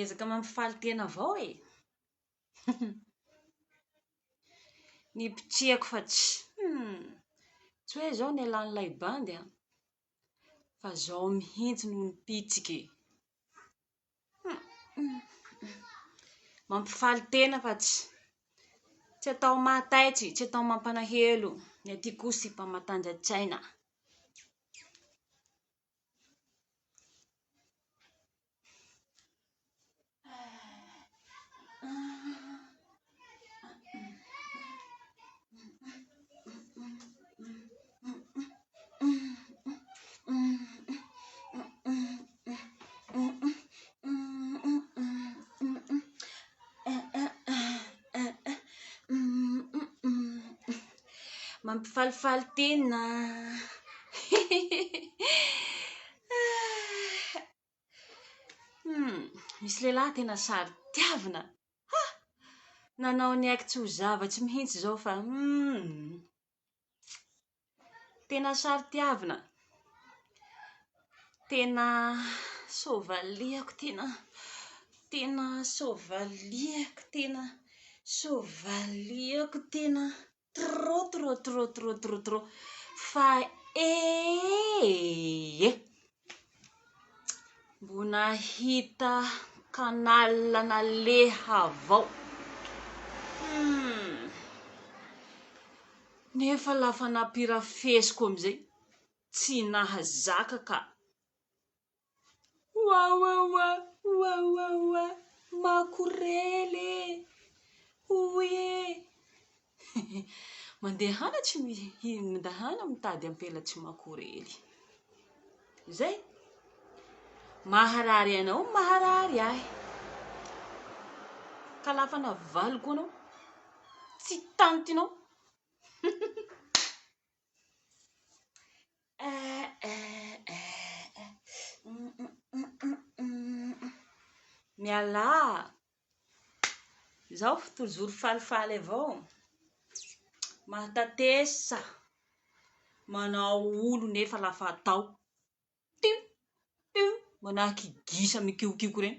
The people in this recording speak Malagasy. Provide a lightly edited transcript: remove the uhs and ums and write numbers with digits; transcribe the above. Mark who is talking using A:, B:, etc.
A: Ezaka mampifaly tena avao e. Ny pitriako fa tsy hoe zao nialan'ilay bandy fa zao mihitsy no nipitsika. Mampifaly tena fa tsy atao mahataitsy, tsy atao mampanahelo. Ny aty kosa mba matanjatsaina. Mampifalifaly tena. Misy lehilahy tena sary tiavina. Nanao ny aiky tsy ho zavatsy mihitsy zao fa tena sary tiavina. Tena sôvaliako tena sôvaliako tena trop fa mbo nahita kanala naleha avao nefa lafa napirafesiko amizay tsy nahazaka ka. Wa makorely oye. Mandehana mitady ampelatsy makorely zay maharary anao maharary ahy ka lafa navaliko anao tsy tantinao. Miala zao toujours falifaly avao. Mahatatesa manao olo nefa lafa atao manahaky gisa mikiokiko reny.